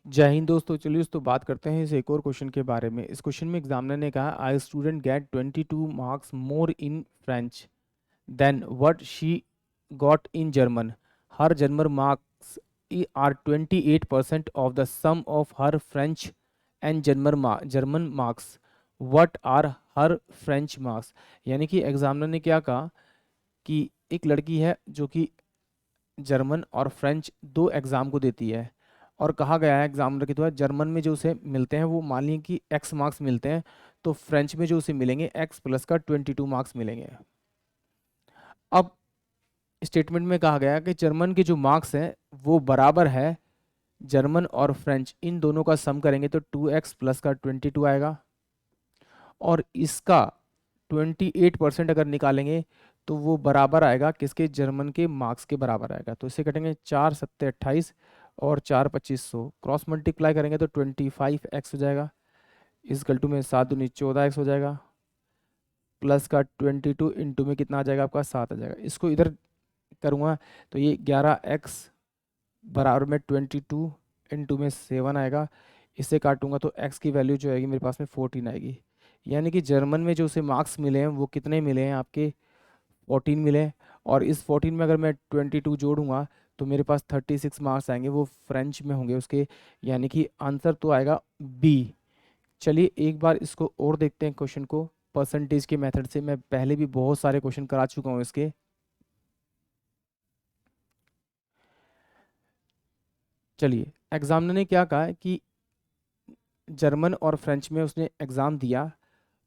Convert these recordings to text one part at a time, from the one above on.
जय हिंद दोस्तों। चलिए दोस्तों बात करते हैं इस एक और क्वेश्चन के बारे में। इस क्वेश्चन में एग्जामिनर ने कहा I student get 22 marks more in French than what she got in German. Her German marks are 28% of the sum of her French and German marks. What are her French marks. यानी कि examiner ने क्या कहा कि एक लड़की है जो कि जर्मन और फ्रेंच दो एग्ज़ाम को देती है, और कहा गया है एग्जामिनर के द्वारा जर्मन में जो उसे मिलते हैं वो मान लीजिए कि एक्स मार्क्स मिलते हैं, तो फ्रेंच में जो उसे मिलेंगे एक्स प्लस का 22 मार्क्स मिलेंगे। अब स्टेटमेंट में कहा गया है कि जर्मन के जो मार्क्स हैं वो बराबर है, जर्मन और फ्रेंच इन दोनों का सम करेंगे तो 2x प्लस का 22 आएगा, और इसका 28% अगर निकालेंगे तो वो बराबर आएगा किसके, जर्मन के मार्क्स के बराबर आएगा। तो इसे कटेंगे 4 सत्ते 28 और 4 2500 क्रॉस मल्टीप्लाई करेंगे तो 25x हो जाएगा। इस गलटू में 7 दूनी 14x हो जाएगा, प्लस का 22 इंटू में कितना आ जाएगा आपका 7 आ जाएगा। इसको इधर करूँगा तो ये 11x बराबर में 22 इंटू में 7 आएगा। इसे काटूंगा तो x की वैल्यू जो आएगी मेरे पास में 14 आएगी। यानी कि जर्मन में जो उसे मार्क्स मिले हैं वो कितने मिले हैं आपके, 14 मिले हैं। और इस 14 में अगर मैं 22 जोड़ूंगा तो मेरे पास 36 मार्क्स आएंगे, वो फ्रेंच में होंगे उसके। यानी कि आंसर तो आएगा बी। चलिए एक बार इसको और देखते हैं क्वेश्चन को परसेंटेज के मेथड से। मैं पहले भी बहुत सारे क्वेश्चन करा चुका हूँ इसके। चलिए एग्जामिनर ने क्या कहा है कि जर्मन और फ्रेंच में उसने एग्ज़ाम दिया,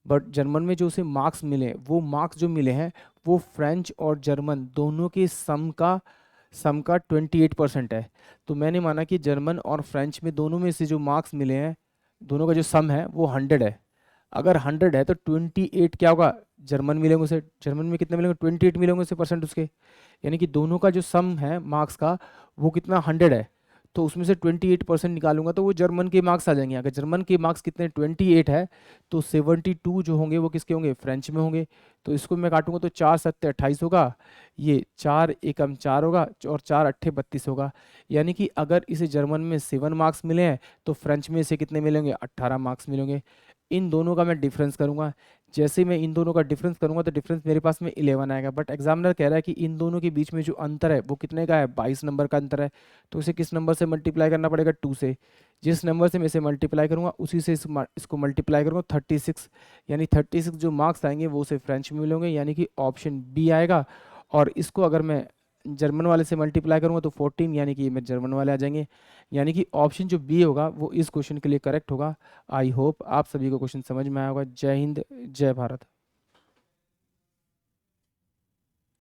बट जर्मन में जो उसे मार्क्स मिले वो मार्क्स जो मिले हैं वो फ्रेंच और जर्मन दोनों के सम का 28% है। तो मैंने माना कि जर्मन और फ्रेंच में दोनों में से जो मार्क्स मिले हैं दोनों का जो सम है वो 100 है। अगर 100 है तो 28 क्या होगा, जर्मन मिलेंगे उसे, जर्मन में कितने मिलेंगे 28 मिलेंगे उसे परसेंट उसके। यानी कि दोनों का जो सम है मार्क्स का वो कितना 100 है। तो उसमें से 28% निकालूंगा तो वो जर्मन के मार्क्स आ जाएंगे। अगर जर्मन के मार्क्स कितने 28 है तो 72 जो होंगे वो किसके होंगे, फ्रेंच में होंगे। तो इसको मैं काटूंगा तो 4 सत्ते 28 होगा, ये 4 एकम 4 होगा और 4 अट्ठे 32 होगा। यानी कि अगर इसे जर्मन में 7 मार्क्स मिले हैं तो फ्रेंच में इसे कितने मिलेंगे, 18 मार्क्स मिलेंगे। इन दोनों का मैं डिफरेंस करूंगा। जैसे मैं इन दोनों का डिफरेंस करूंगा तो डिफरेंस मेरे पास में 11 आएगा, बट एग्जामिनर कह रहा है कि इन दोनों के बीच में जो अंतर है वो कितने का है, 22 नंबर का अंतर है। तो इसे किस नंबर से मल्टीप्लाई करना पड़ेगा, 2 से। जिस नंबर से मैं इसे मल्टीप्लाई करूंगा उसी से इसको मल्टीप्लाई करूंगा 36। यानी 36 जो मार्क्स आएंगे वो उसे फ्रेंच में मिलेंगे, यानी कि ऑप्शन बी आएगा। और इसको अगर मैं जर्मन वाले से मल्टीप्लाई करूंगा तो 14, यानी कि ये मेरे जर्मन वाले आ जाएंगे। यानी कि ऑप्शन जो बी होगा वो इस क्वेश्चन के लिए करेक्ट होगा। आई होप आप सभी को क्वेश्चन समझ में आया होगा। जय हिंद, जय भारत।